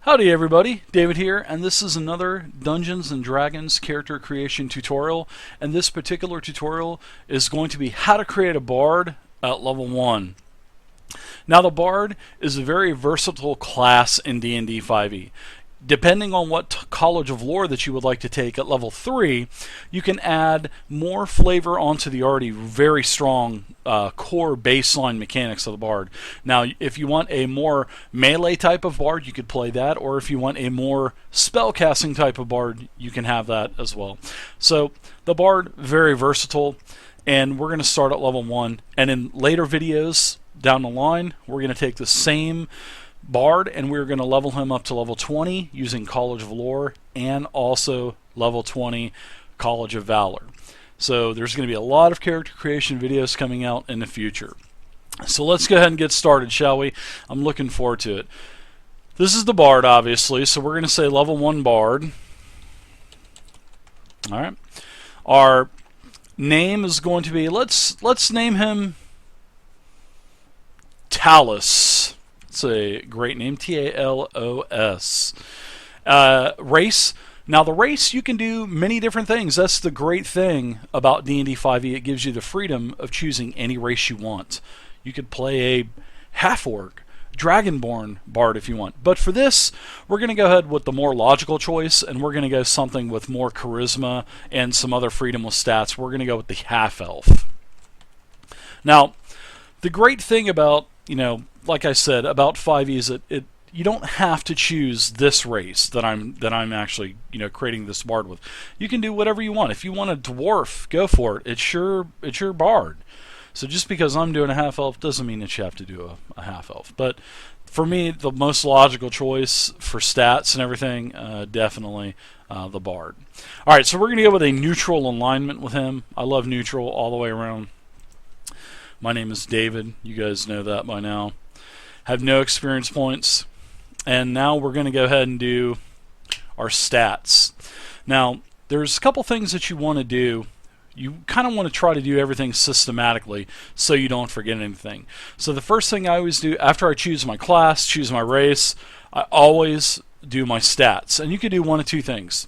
Howdy everybody, David here, and this is another Dungeons & Dragons character creation tutorial, and this particular tutorial is going to be how to create a bard at level 1. Now the bard is a very versatile class in D&D 5e. Depending on what College of Lore that you would like to take at level 3, you can add more flavor onto the already very strong core baseline mechanics of the bard. Now, if you want a more melee type of bard, you could play that, or if you want a more spellcasting type of bard, you can have that as well. So, the bard, very versatile, and we're going to start at level 1, and in later videos down the line, we're going to take the same bard and we're going to level him up to level 20 using College of Lore and also level 20 College of Valor. So there's going to be a lot of character creation videos coming out in the future. So let's go ahead and get started, shall we? I'm looking forward to it. This is the bard, obviously, so we're going to say level 1 bard. Alright. Our name is going to be, let's name him Talos. It's a great name, T-A-L-O-S. Race. Now the race, you can do many different things. That's the great thing about D&D 5e. It gives you the freedom of choosing any race you want. You could play a half-orc, dragonborn bard if you want. But for this, we're going to go ahead with the more logical choice, and we're going to go something with more charisma and some other freedom with stats. We're going to go with the half-elf. Now, the great thing about, like I said, about 5e is that you don't have to choose this race that I'm actually creating this bard with. You can do whatever you want. If you want a dwarf, go for it. It's your bard. So just because I'm doing a half elf doesn't mean that you have to do a half elf. But for me, the most logical choice for stats and everything, definitely the bard. All right, so we're going to go with a neutral alignment with him. I love neutral all the way around. My name is David. You guys know that by now. Have no experience points. And now we're going to go ahead and do our stats. Now, there's a couple things that you want to do. You kind of want to try to do everything systematically so you don't forget anything. So the first thing I always do after I choose my class, choose my race, I always do my stats. And you can do one of two things.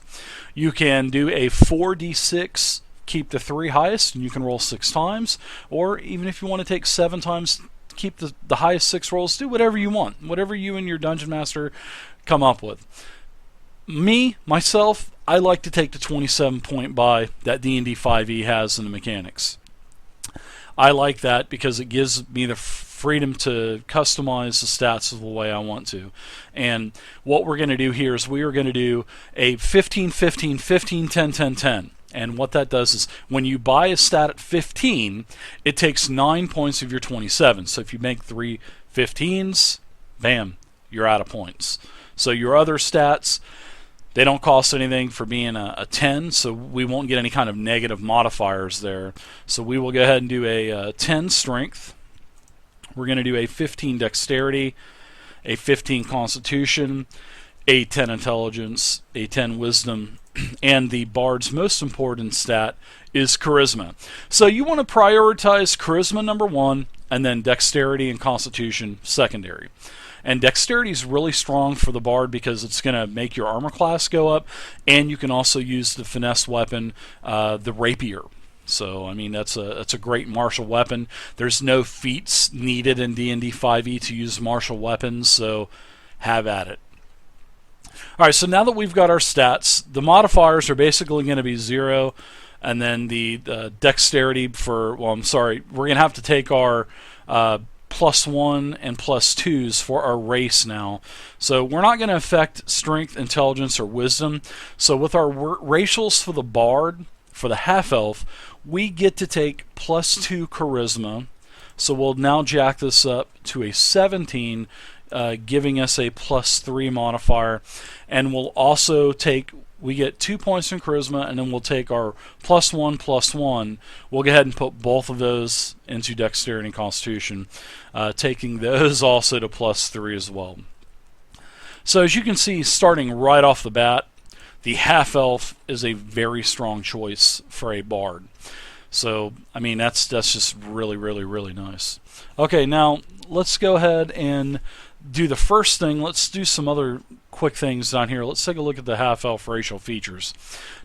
You can do a 4d6, keep the 3 highest, and you can roll 6 times. Or even if you want to take 7 times, keep the highest 6 rolls. Do whatever you want, whatever you and your dungeon master come up with. Myself, I like to take the 27 point buy that D&D 5e has in the mechanics. I like that because it gives me the freedom to customize the stats the way I want to. And what we're going to do here is we are going to do a 15 15 15 10 10 10. And what that does is when you buy a stat at 15, it takes 9 points of your 27. So if you make 3 15s, bam, you're out of points. So your other stats, they don't cost anything for being a 10, so we won't get any kind of negative modifiers there. So we will go ahead and do a 10 strength. We're going to do a 15 dexterity, a 15 constitution, a 10 intelligence, a 10 wisdom, and the bard's most important stat is charisma. So you want to prioritize charisma number 1 and then dexterity and constitution secondary. And dexterity is really strong for the bard because it's going to make your armor class go up, and you can also use the finesse weapon, the rapier. So I mean that's a great martial weapon. There's no feats needed in D&D 5e to use martial weapons, so have at it. Alright, so now that we've got our stats, the modifiers are basically going to be 0, and then the dexterity we're going to have to take our +1 and +2s for our race now. So we're not going to affect strength, intelligence, or wisdom. So with our racials for the bard, for the half-elf, we get to take +2 charisma. So we'll now jack this up to a 17, giving us a +3 modifier, and we'll also we get 2 points in charisma, and then we'll take our +1/+1. We'll go ahead and put both of those into dexterity and constitution, taking those also to +3 as well. So as you can see, starting right off the bat, the half-elf is a very strong choice for a bard. So, I mean, that's just really, really, really nice. Okay, now let's go ahead and do the first thing. Let's do some other quick things down here. Let's take a look at the half-elf racial features.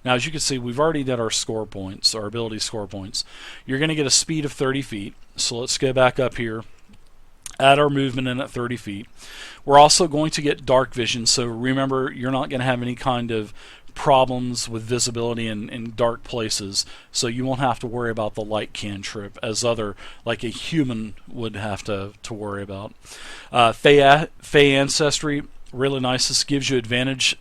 Now, as you can see, we've already did our score points, our ability score points. You're going to get a speed of 30 feet. So let's go back up here, add our movement in at 30 feet. We're also going to get dark vision. So remember, you're not going to have any kind of problems with visibility in dark places, so you won't have to worry about the light cantrip as other, like a human would have to worry about. Fey Ancestry, really nice. This gives you advantage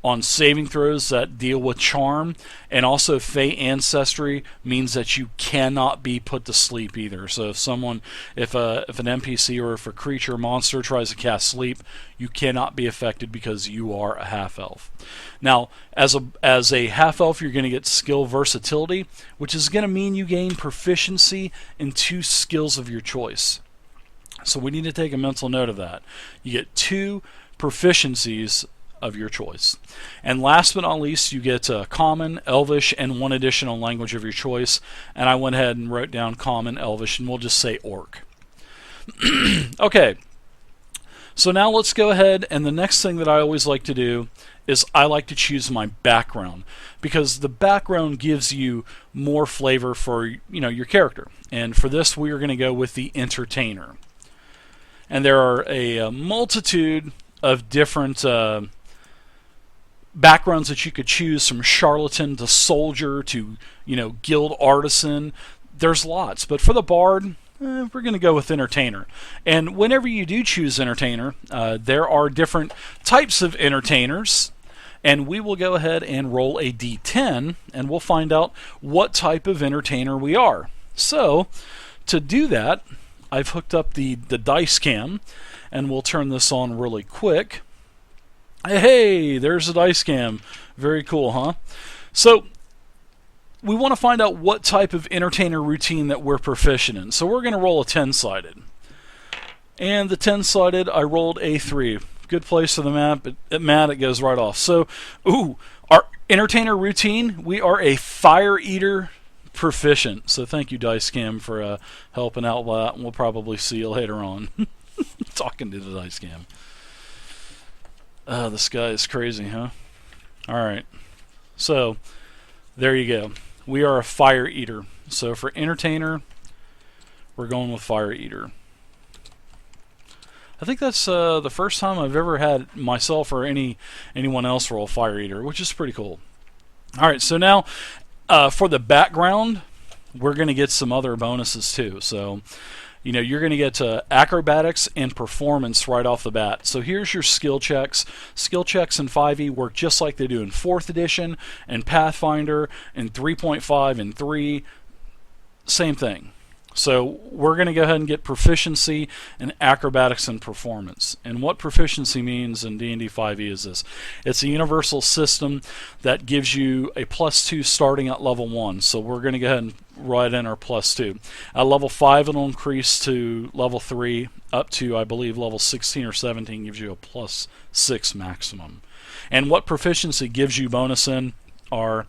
on saving throws that deal with charm, and also Fey Ancestry means that you cannot be put to sleep either. So if an NPC or if a creature or monster tries to cast sleep, you cannot be affected because you are a half-elf. Now, as a half-elf, you're going to get skill versatility, which is going to mean you gain proficiency in 2 skills of your choice. So we need to take a mental note of that. You get 2 proficiencies of your choice. And last but not least, you get Common, Elvish, and 1 additional language of your choice. And I went ahead and wrote down Common, Elvish, and we'll just say Orc. Okay, so now let's go ahead, and the next thing that I always like to do is I like to choose my background, because the background gives you more flavor for your character. And for this, we are going to go with the Entertainer. And there are a multitude of different backgrounds that you could choose, from charlatan to soldier to guild artisan. There's lots, but for the bard, we're going to go with Entertainer. And whenever you do choose Entertainer, there are different types of entertainers, and we will go ahead and roll a d10, and we'll find out what type of entertainer we are. So to do that, I've hooked up the dice cam, and we'll turn this on really quick. Hey, there's the dice cam. Very cool, huh? So we want to find out what type of entertainer routine that we're proficient in. So we're going to roll a 10-sided. And the 10-sided, I rolled a 3. Good place for the map. It goes right off. So, our entertainer routine, we are a fire eater proficient. So thank you, dice cam, for helping out with that. And we'll probably see you later on. Talking to the dice cam. This guy is crazy, huh? Alright. So, there you go. We are a fire eater. So for entertainer, we're going with fire eater. I think that's the first time I've ever had myself or anyone else roll fire eater, which is pretty cool. Alright, so now for the background, we're going to get some other bonuses too. So you're going to get acrobatics and performance right off the bat. So here's your skill checks. Skill checks in 5e work just like they do in 4th edition and Pathfinder and 3.5 and 3. Same thing. So we're going to go ahead and get proficiency in acrobatics and performance. And what proficiency means in D&D 5e is this. It's a universal system that gives you a +2 starting at level 1. So we're going to go ahead and write in our +2. At level 5 it'll increase to level 3 up to, I believe, level 16 or 17 gives you a +6 maximum. And what proficiency gives you bonus in are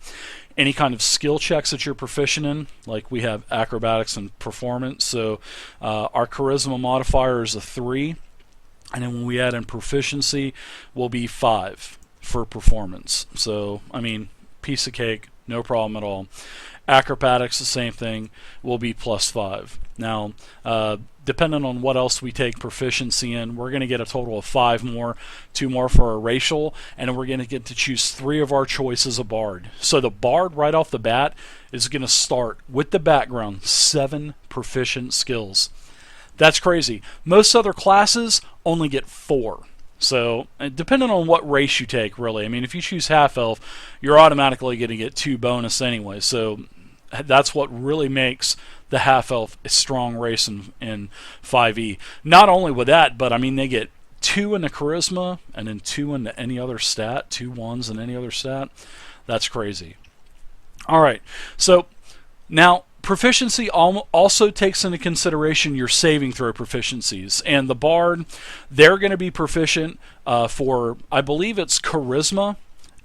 any kind of skill checks that you're proficient in, like we have acrobatics and performance. So our charisma modifier is a 3, and then when we add in proficiency, will be 5 for performance. So, I mean, piece of cake, no problem at all. Acrobatics, the same thing, will be +5. Now, depending on what else we take proficiency in, we're going to get a total of 5 more, 2 more for our racial, and we're going to get to choose 3 of our choices of bard. So the bard right off the bat is going to start with the background, 7 proficient skills. That's crazy. Most other classes only get 4. So, depending on what race you take, really. I mean, if you choose half-elf, you're automatically going to get 2 bonus anyway. So, that's what really makes the half-elf a strong race in 5e. Not only with that, but, I mean, they get 2 in the charisma, and then 2 in any other stat. 2 ones in any other stat. That's crazy. Alright, so, now, proficiency also takes into consideration your saving throw proficiencies. And the bard, they're going to be proficient for, I believe it's charisma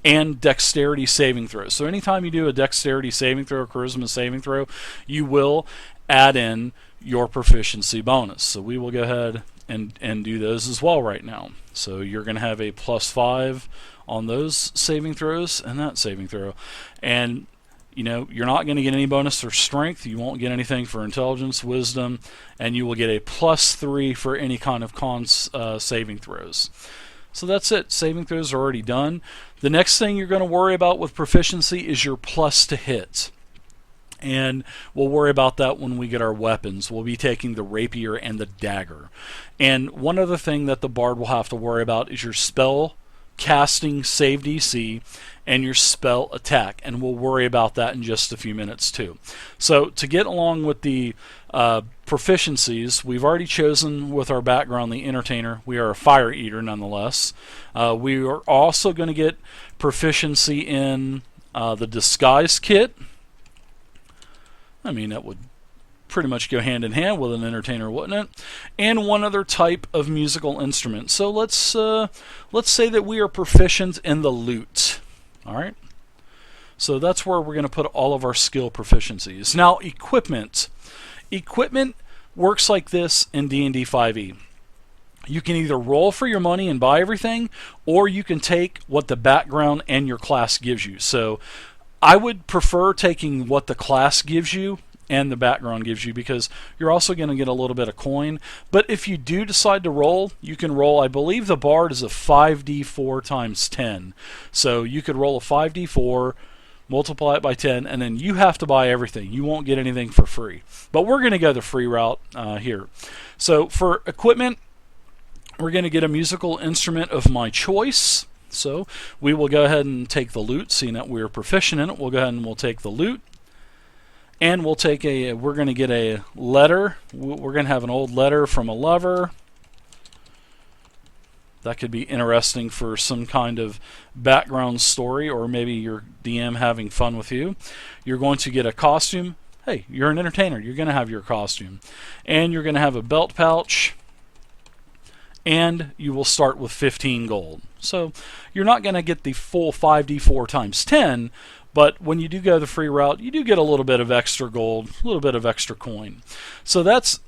and dexterity saving throws. So anytime you do a dexterity saving throw or charisma saving throw, you will add in your proficiency bonus. So we will go ahead and do those as well right now. So you're going to have a +5 on those saving throws and that saving throw. And you're not going to get any bonus for strength. You won't get anything for intelligence, wisdom, and you will get a +3 for any kind of con saving throws. So that's it. Saving throws are already done. The next thing you're going to worry about with proficiency is your plus to hit. And we'll worry about that when we get our weapons. We'll be taking the rapier and the dagger. And one other thing that the bard will have to worry about is your spell casting save DC and your spell attack, and we'll worry about that in just a few minutes too. So to get along with the proficiencies, we've already chosen with our background the entertainer. We are a fire eater nonetheless. We are also going to get proficiency in the disguise kit. I mean, that would pretty much go hand in hand with an entertainer, wouldn't it? And one other type of musical instrument. So let's say that we are proficient in the lute. All right. So that's where we're going to put all of our skill proficiencies. Now, equipment. Equipment works like this in D&D 5e. You can either roll for your money and buy everything, or you can take what the background and your class gives you. So I would prefer taking what the class gives you and the background gives you, because you're also going to get a little bit of coin. But if you do decide to roll, you can roll, I believe the bard is a 5d4 times 10. So you could roll a 5d4, multiply it by 10, and then you have to buy everything. You won't get anything for free. But we're going to go the free route here. So for equipment, we're going to get a musical instrument of my choice. So we will go ahead and take the lute, seeing that we're proficient in it. We'll go ahead and we'll take the lute. And we'll take we're going to get a letter. We're going to have an old letter from a lover. That could be interesting for some kind of background story, or maybe your DM having fun with you. You're going to get a costume. Hey, you're an entertainer. You're going to have your costume. And you're going to have a belt pouch. And you will start with 15 gold. So you're not going to get the full 5d4 times 10, but when you do go the free route, you do get a little bit of extra gold, a little bit of extra coin. So that's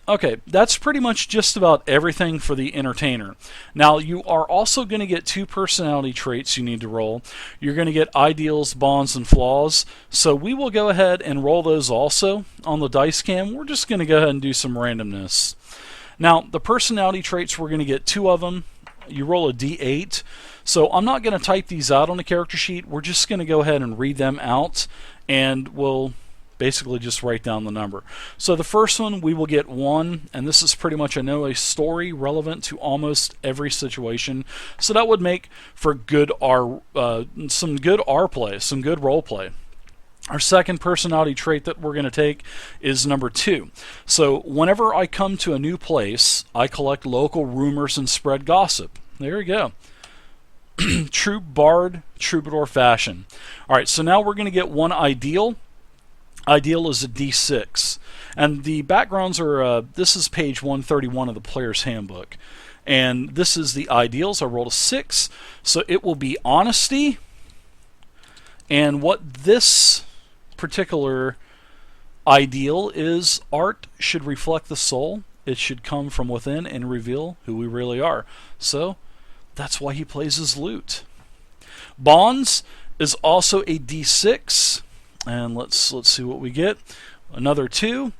pretty much just about everything for the entertainer. Now you are also going to get 2 personality traits you need to roll. You're going to get ideals, bonds, and flaws. So we will go ahead and roll those also on the dice cam. We're just going to go ahead and do some randomness. Now the personality traits, we're going to get 2 of them. You roll a d8. So I'm not going to type these out on the character sheet. We're just going to go ahead and read them out, and we'll basically just write down the number. So the first one, we will get 1, and this is pretty much a story relevant to almost every situation. So that would make for good some good R play, some good role play. Our second personality trait that we're going to take is number 2. So whenever I come to a new place, I collect local rumors and spread gossip. There you go. True bard, troubadour fashion. All right, so now we're going to get 1 ideal. Ideal is a d6. And the backgrounds are, this is page 131 of the player's handbook. And this is the ideals. I rolled a 6. So it will be honesty. And what this particular ideal is, art should reflect the soul. It should come from within and reveal who we really are. So that's why he plays his lute. Bonds is also a d6, and let's see what we get. Another 2.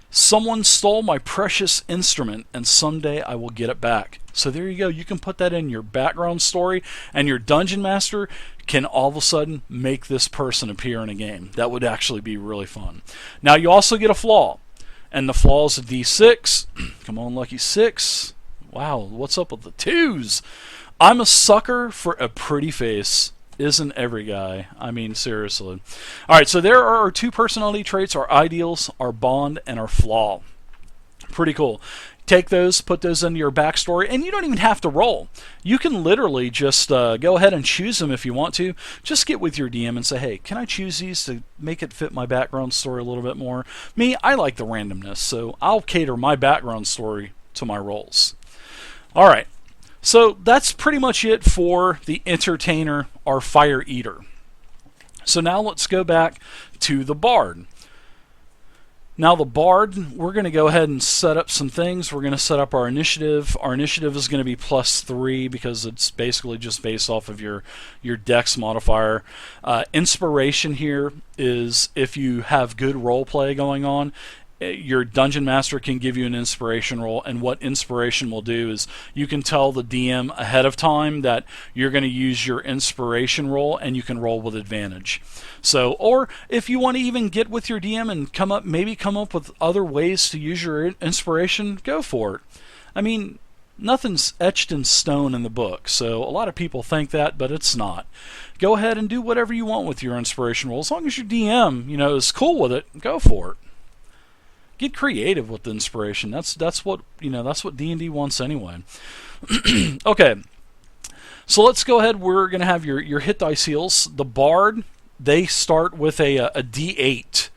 Someone stole my precious instrument, and someday I will get it back. So there you go. You can put that in your background story, and your dungeon master can all of a sudden make this person appear in a game. That would actually be really fun. Now you also get a flaw, and the flaw is a d6. Come on, lucky 6. Wow, what's up with the 2s? I'm a sucker for a pretty face. Isn't every guy? I mean, seriously. All right, so there are our 2 personality traits, our ideals, our bond, and our flaw. Pretty cool. Take those, put those into your backstory, and you don't even have to roll. You can literally just go ahead and choose them if you want to. Just get with your DM and say, hey, can I choose these to make it fit my background story a little bit more? Me, I like the randomness, so I'll cater my background story to my rolls. All right. So that's pretty much it for the entertainer, our fire eater. So now let's go back to the bard. Now the Bard, we're going to go ahead and set up some things. We're going to set up our initiative. Our initiative is going to be +3 because it's basically just based off of your Dex modifier. Inspiration here is if you have good role play going on, your Dungeon Master can give you an inspiration roll, and what inspiration will do is you can tell the DM ahead of time that you're going to use your inspiration roll, and you can roll with advantage. So, or if you want to even get with your DM and come up with other ways to use your inspiration, go for it. I mean, nothing's etched in stone in the book, so a lot of people think that, but it's not. Go ahead and do whatever you want with your inspiration roll. As long as your DM, is cool with it, go for it. Get creative with the inspiration. That's what D&D wants anyway. Okay, so let's go ahead. We're going to have your hit dice heals. The Bard, they start with a D8.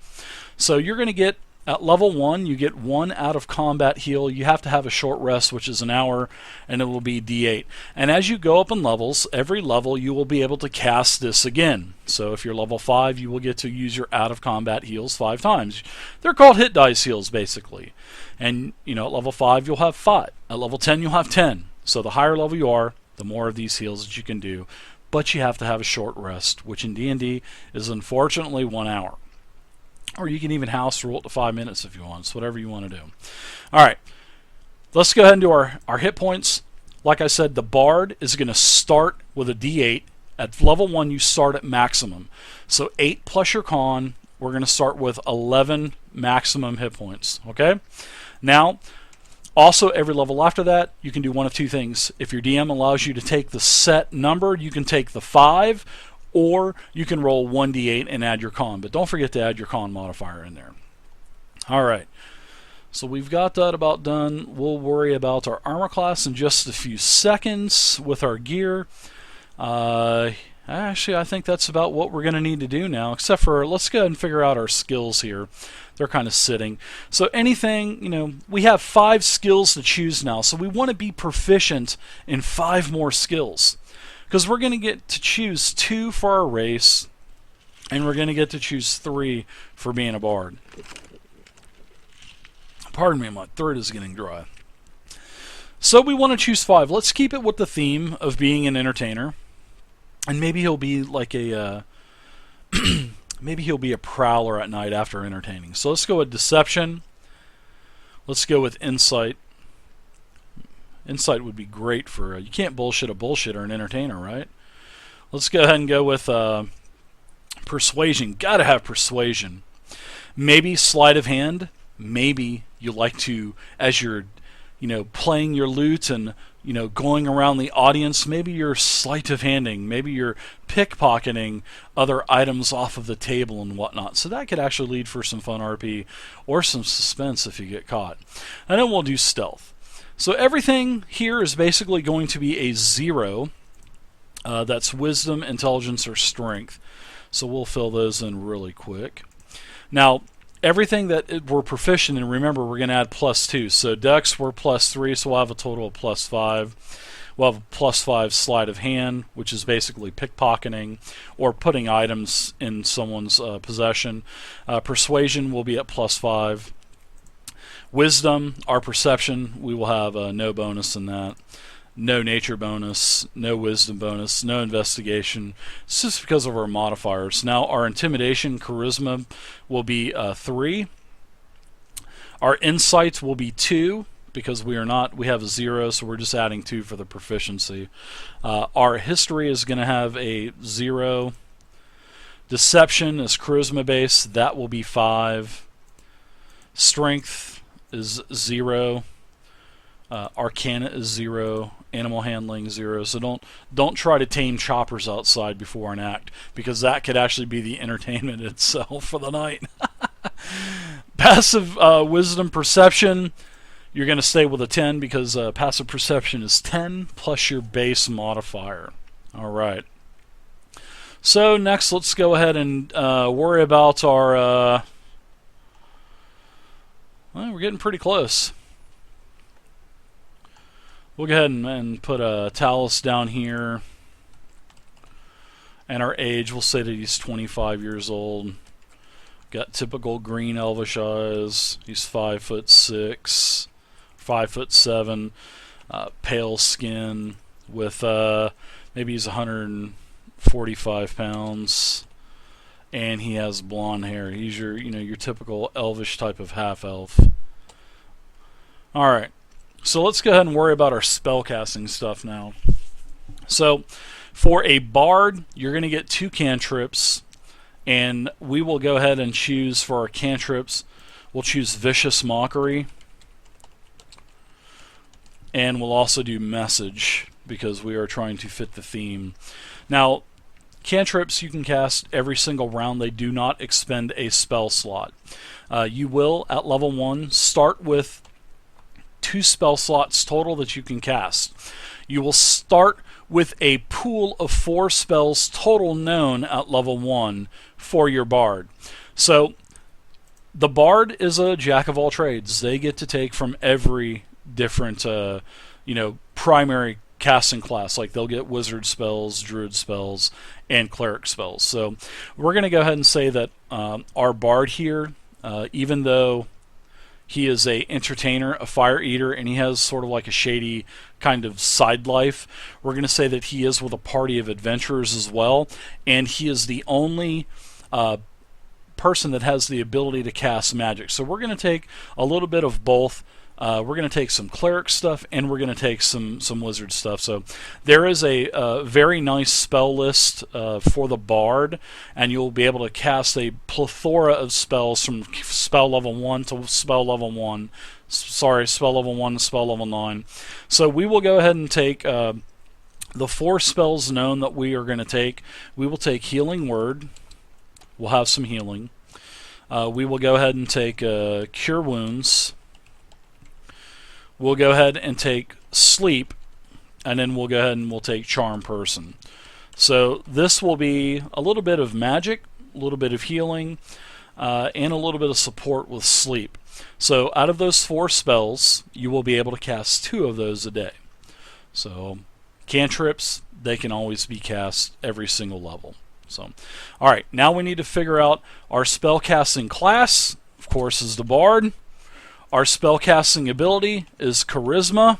So you're going to get, at level 1, you get 1 out of combat heal. You have to have a short rest, which is an hour, and it will be D8. And as you go up in levels, every level you will be able to cast this again. So if you're level 5, you will get to use your out of combat heals 5 times. They're called hit dice heals, basically. And, at level 5, you'll have 5. At level 10, you'll have 10. So the higher level you are, the more of these heals that you can do. But you have to have a short rest, which in D&D is unfortunately 1 hour. Or you can even house rule it to 5 minutes if you want. It's whatever you want to do. All right. Let's go ahead and do our hit points. Like I said, the Bard is going to start with a D8. At level 1, you start at maximum. So 8 plus your con, we're going to start with 11 maximum hit points. Okay? Now, also every level after that, you can do one of two things. If your DM allows you to take the set number, you can take the 5, or you can roll 1d8 and add your con. But don't forget to add your con modifier in there. All right. So we've got that about done. We'll worry about our armor class in just a few seconds with our gear. Actually, I think that's about what we're going to need to do now, except for let's go ahead and figure out our skills here. They're kind of sitting. So anything, we have 5 skills to choose now. So we want to be proficient in 5 more skills. Because we're going to get to choose 2 for our race, and we're going to get to choose 3 for being a Bard. Pardon me, my throat is getting dry. So we want to choose 5. Let's keep it with the theme of being an entertainer. And maybe he'll be like a... maybe he'll be a prowler at night after entertaining. So let's go with Deception. Let's go with Insight. Insight would be great for... you can't bullshit a bullshitter, an entertainer, right? Let's go ahead and go with Persuasion. Gotta have Persuasion. Maybe Sleight of Hand. Maybe you like to, as you're, playing your lute and, going around the audience, maybe you're sleight of handing. Maybe you're pickpocketing other items off of the table and whatnot. So that could actually lead for some fun RP or some suspense if you get caught. And then we'll do Stealth. So everything here is basically going to be a 0. That's Wisdom, Intelligence, or Strength. So we'll fill those in really quick. Now, everything that we're proficient in, remember, we're going to add +2. So Dex, we're +3, so we'll have a total of +5. We'll have a +5 Sleight of Hand, which is basically pickpocketing or putting items in someone's possession. Persuasion will be at +5. Wisdom, our Perception, we will have no bonus in that. No Nature bonus, no Wisdom bonus, no Investigation. It's just because of our modifiers. Now our Intimidation, Charisma will be 3. Our Insight will be 2 because we have a 0, so we're just adding 2 for the proficiency. Our History is going to have a 0. Deception is Charisma base, that will be 5. Strength is 0. Arcana is 0. Animal handling 0. So don't try to tame choppers outside before an act, because that could actually be the entertainment itself for the night. Passive Wisdom Perception, you're going to stay with a 10 because passive perception is 10 plus your base modifier. All right. So next, let's go ahead and worry about our... well, we're getting pretty close. We'll go ahead and put a Talus down here. And our age, we'll say that he's 25 years old. Got typical green elvish eyes. He's 5'6", 5'7", pale skin with maybe he's 145 pounds, and he has blonde hair. He's your typical elvish type of half elf. All right, so let's go ahead and worry about our spellcasting stuff now. So for a bard, you're going to get 2 cantrips. And we will go ahead and choose for our cantrips, we'll choose Vicious Mockery. And we'll also do Message, because we are trying to fit the theme. Now, cantrips you can cast every single round. They do not expend a spell slot. You will, at level 1, start with 2 spell slots total that you can cast. You will start with a pool of 4 spells total known at level 1 for your bard. So the bard is a jack of all trades. They get to take from every different primary casting class. Like they'll get wizard spells, druid spells, and cleric spells. So we're going to go ahead and say that our bard here, even though he is a entertainer, a fire eater, and he has sort of like a shady kind of side life, we're going to say that he is with a party of adventurers as well, and he is the only person that has the ability to cast magic. So we're going to take a little bit of both. We're going to take some cleric stuff, and we're going to take some wizard stuff. So there is a very nice spell list for the bard, and you'll be able to cast a plethora of spells from spell level 1 to spell level 1. Spell level 1 to spell level 9. So we will go ahead and take the 4 spells known that we are going to take. We will take Healing Word. We'll have some healing. We will go ahead and take Cure Wounds. We'll go ahead and take Sleep, and then we'll go ahead and we'll take Charm Person. So this will be a little bit of magic, a little bit of healing, and a little bit of support with Sleep. So out of those 4 spells, you will be able to cast 2 of those a day. So cantrips, they can always be cast every single level. So, all right, now we need to figure out our spellcasting class. Of course, is the bard. Our spellcasting ability is Charisma.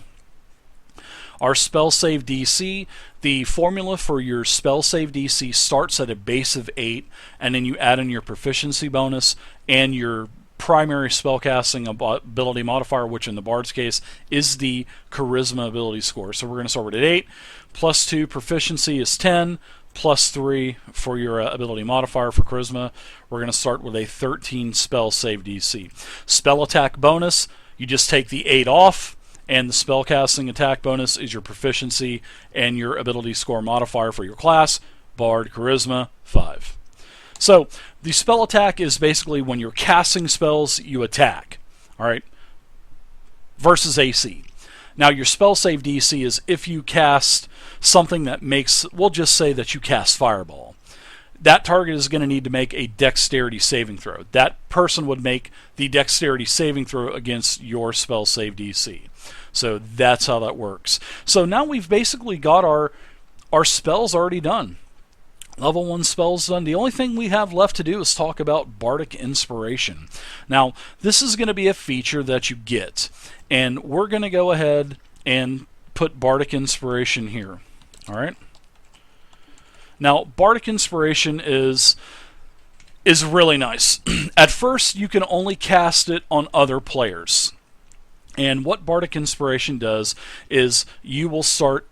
Our spell save DC, the formula for your spell save DC starts at a base of 8, and then you add in your proficiency bonus and your primary spellcasting ability modifier, which in the bard's case is the Charisma ability score. So we're going to start at 8, plus 2 proficiency is 10, plus 3 for your ability modifier for Charisma. We're going to start with a 13 spell save DC. Spell attack bonus, you just take the 8 off, and the spellcasting attack bonus is your proficiency and your ability score modifier for your class. Bard, Charisma, 5. So the spell attack is basically when you're casting spells, you attack. All right, versus AC. Now your spell save DC is if you cast something that makes, we'll just say that you cast Fireball. That target is going to need to make a dexterity saving throw. That person would make the dexterity saving throw against your spell save DC. So that's how that works. So now we've basically got our spells already done. Level 1 spells done. The only thing we have left to do is talk about Bartok Inspiration. Now, this is going to be a feature that you get, and we're going to go ahead and put Bartok Inspiration here. All right. Now, Bartok Inspiration is really nice. At first, you can only cast it on other players. And what Bartok Inspiration does is you will start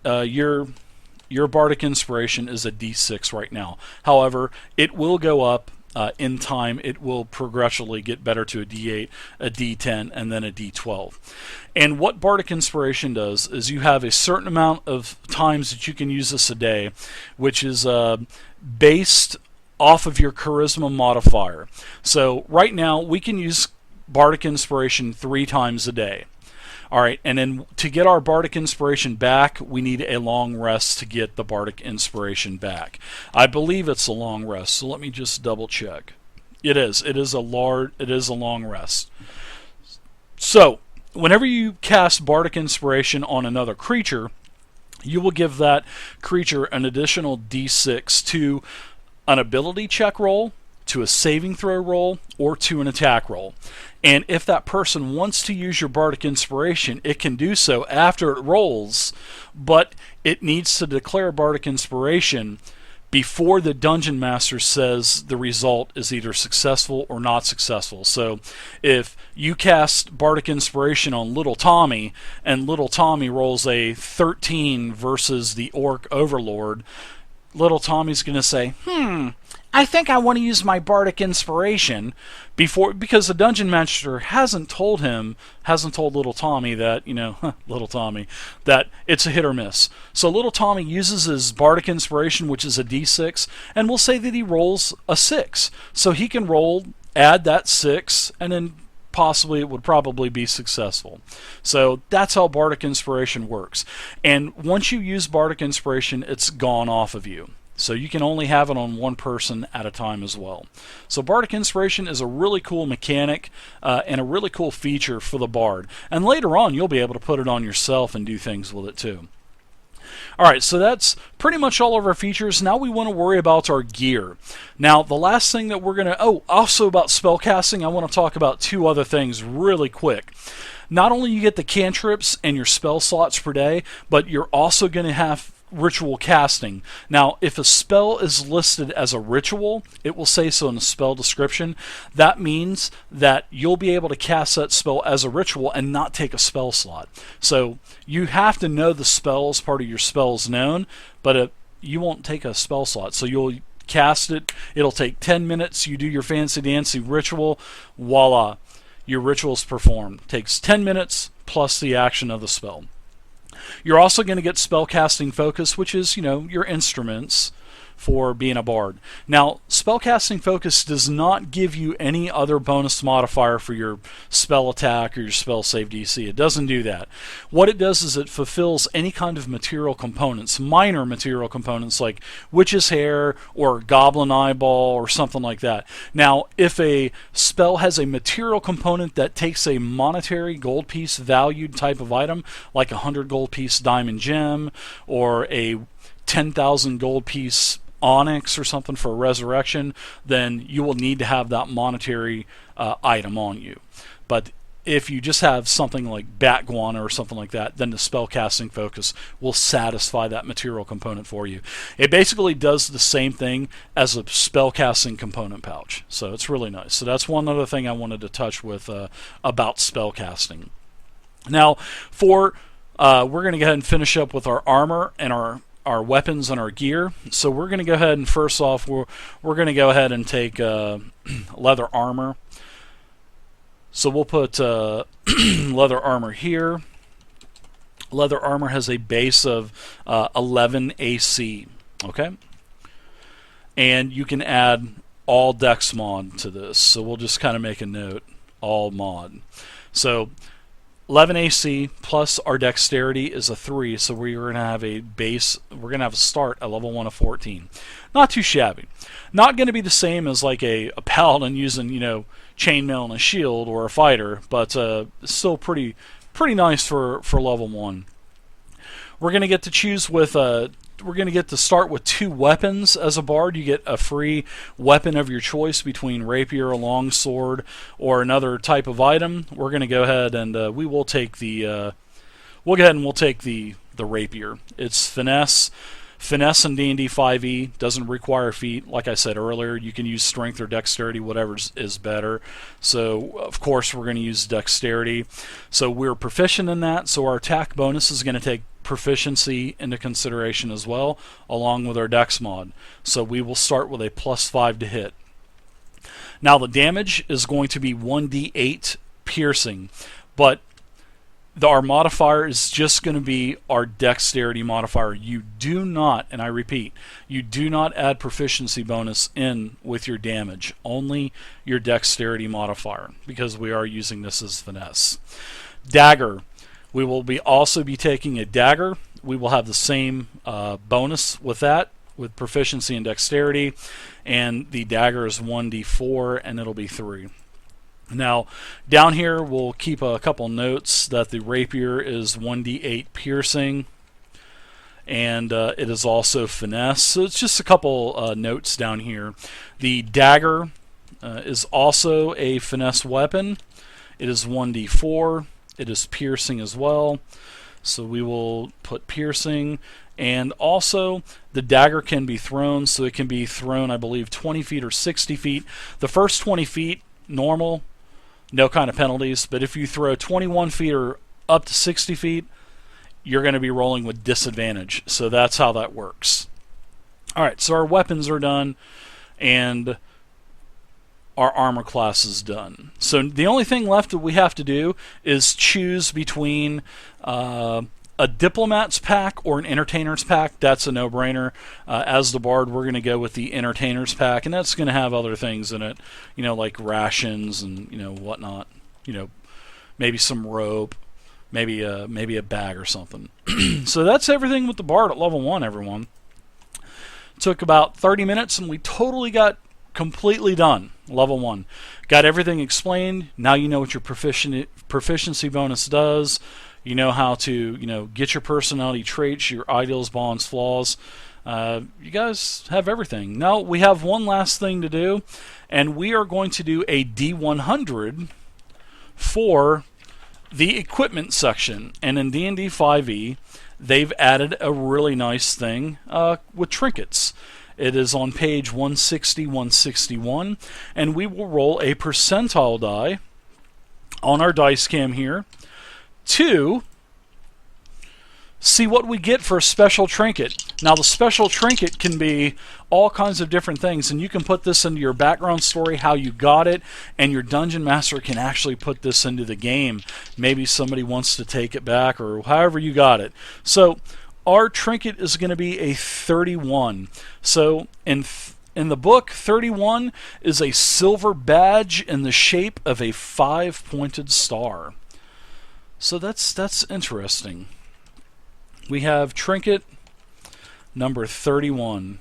your Bartok Inspiration is a D6 right now. However, it will go up in time. It will progressively get better to a D8, a D10, and then a D12. And what Bartok Inspiration does is you have a certain amount of times that you can use this a day, which is based off of your Charisma modifier. So right now, we can use Bartok Inspiration 3 times a day. All right, and then to get our Bartok Inspiration back, we need a long rest to get the Bartok Inspiration back. I believe it's a long rest, so let me just double check. It is. It is a long rest. So, whenever you cast Bartok Inspiration on another creature, you will give that creature an additional D6 to an ability check roll, to a saving throw roll or to an attack roll. And if that person wants to use your Bardic Inspiration, it can do so after it rolls, but it needs to declare Bardic Inspiration before the Dungeon Master says the result is either successful or not successful. So if you cast Bardic Inspiration on Little Tommy, and Little Tommy rolls a 13 versus the Orc Overlord, Little Tommy's going to say, I think I want to use my Bardic Inspiration because the Dungeon Master hasn't told Little Tommy that, Little Tommy, that it's a hit or miss. So Little Tommy uses his Bardic Inspiration, which is a D6, and we'll say that he rolls a 6. So he can add that 6, and then possibly it would probably be successful. So that's how Bardic Inspiration works. And once you use Bardic Inspiration, it's gone off of you. So you can only have it on one person at a time as well. So Bardic Inspiration is a really cool mechanic and a really cool feature for the Bard. And later on, you'll be able to put it on yourself and do things with it too. Alright, so that's pretty much all of our features. Now we want to worry about our gear. Now, the last thing that we're going to... also about spellcasting, I want to talk about two other things really quick. Not only you get the cantrips and your spell slots per day, but you're also going to have ritual casting. Now, if a spell is listed as a ritual, it will say so in the spell description. That means that you'll be able to cast that spell as a ritual and not take a spell slot. So you have to know the spell as part of your spells known, but you won't take a spell slot. So you'll cast it. It'll take 10 minutes. You do your fancy dancy ritual. Voila. Your ritual's performed. Takes 10 minutes plus the action of the spell. You're also going to get spellcasting focus, which is, your instruments for being a bard. Now, spellcasting focus does not give you any other bonus modifier for your spell attack or your spell save DC. It doesn't do that. What it does is it fulfills any kind of material components, minor material components like witch's hair or goblin eyeball or something like that. Now, if a spell has a material component that takes a monetary gold piece valued type of item, like a 100 gold piece diamond gem or a 10,000 gold piece onyx or something for a resurrection, then you will need to have that monetary item on you. But if you just have something like bat guana or something like that, then the spellcasting focus will satisfy that material component for you. It basically does the same thing as a spellcasting component pouch. So it's really nice. So that's one other thing I wanted to touch with about spellcasting. Now, we're going to go ahead and finish up with our armor and our weapons and our gear. So we're going to go ahead and first off, we're going to go ahead and take leather armor. So we'll put leather armor here. Leather armor has a base of 11 AC. Okay? And you can add all dex mod to this. So we'll just kind of make a note, all mod. So 11 AC plus our dexterity is a 3, so we're going to have a base, we're going to have a start at level 1 of 14. Not too shabby. Not going to be the same as like a paladin using, chainmail and a shield or a fighter, but still pretty nice for level 1. We're going to get to choose with we're going to get to start with 2 weapons as a bard. You get a free weapon of your choice between rapier, a longsword, or another type of item. We're going to go ahead and we will take the we'll take the rapier. It's finesse. Finesse in D&D 5e doesn't require feat. Like I said earlier, you can use strength or dexterity, whatever is better. So, of course, we're going to use dexterity. So we're proficient in that, so our attack bonus is going to take proficiency into consideration as well, along with our dex mod. So we will start with a +5 to hit. Now, the damage is going to be 1d8 piercing, but our modifier is just going to be our dexterity modifier. You do not, and I repeat, you do not add proficiency bonus in with your damage, only your dexterity modifier, because we are using this as finesse. Dagger. We will also be taking a dagger. We will have the same bonus with that, with proficiency and dexterity, and the dagger is 1d4, and it'll be 3. Now, down here, we'll keep a couple notes that the rapier is 1d8 piercing, and it is also finesse. So it's just a couple notes down here. The dagger is also a finesse weapon. It is 1d4. It is piercing as well. So we will put piercing. And also, the dagger can be thrown, so it can be thrown, I believe, 20 feet or 60 feet. The first 20 feet, normal, no kind of penalties. But if you throw 21 feet or up to 60 feet, you're going to be rolling with disadvantage. So that's how that works. All right, so our weapons are done, and our armor class is done. So the only thing left that we have to do is choose between a diplomat's pack or an entertainer's pack. That's a no-brainer. As the bard, we're going to go with the entertainer's pack, and that's going to have other things in it, like rations and whatnot. Maybe some rope, maybe a bag or something. So that's everything with the bard at level 1, everyone. Took about 30 minutes, and we totally got completely done. Level 1. Got everything explained. Now you know what your proficiency bonus does. You know how to, get your personality traits, your ideals, bonds, flaws. You guys have everything. Now we have one last thing to do, and we are going to do a D100 for the equipment section. And in D&D 5e, they've added a really nice thing with trinkets. It is on page 160, 161, and we will roll a percentile die on our dice cam here to see what we get for a special trinket. Now, the special trinket can be all kinds of different things, and you can put this into your background story, how you got it, and your dungeon master can actually put this into the game. Maybe somebody wants to take it back, or however you got it. So our trinket is going to be a 31. So in the book, 31 is a silver badge in the shape of a 5-pointed star. So that's interesting. We have trinket number 31,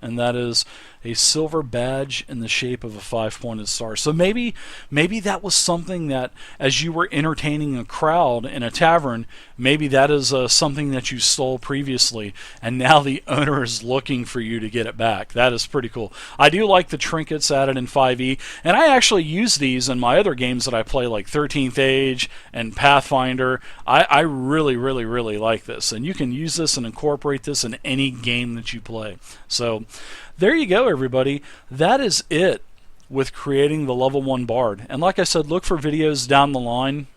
and that is a silver badge in the shape of a 5-pointed star. So maybe that was something that, as you were entertaining a crowd in a tavern, maybe that is something that you stole previously, and now the owner is looking for you to get it back. That is pretty cool. I do like the trinkets added in 5e, and I actually use these in my other games that I play, like 13th Age and Pathfinder. I really, really, really like this, and you can use this and incorporate this in any game that you play. So there you go, everybody. That is it with creating the level 1 bard. And like I said, look for videos down the line.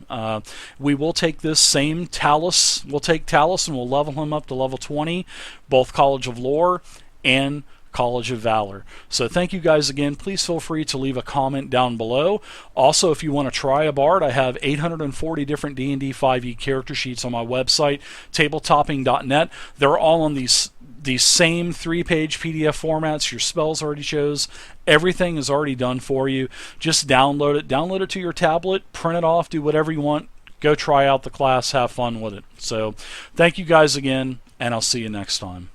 We will take this same Talus. We'll take Talus and we'll level him up to level 20, both College of Lore and College of Valor. So thank you guys again. Please feel free to leave a comment down below. Also, if you want to try a bard, I have 840 different D&D 5e character sheets on my website, tabletopping.net. They're all on these same 3-page PDF formats. Your spells already chose. Everything is already done for you. Just download it. Download it to your tablet, print it off, do whatever you want. Go try out the class, have fun with it. So thank you guys again, and I'll see you next time.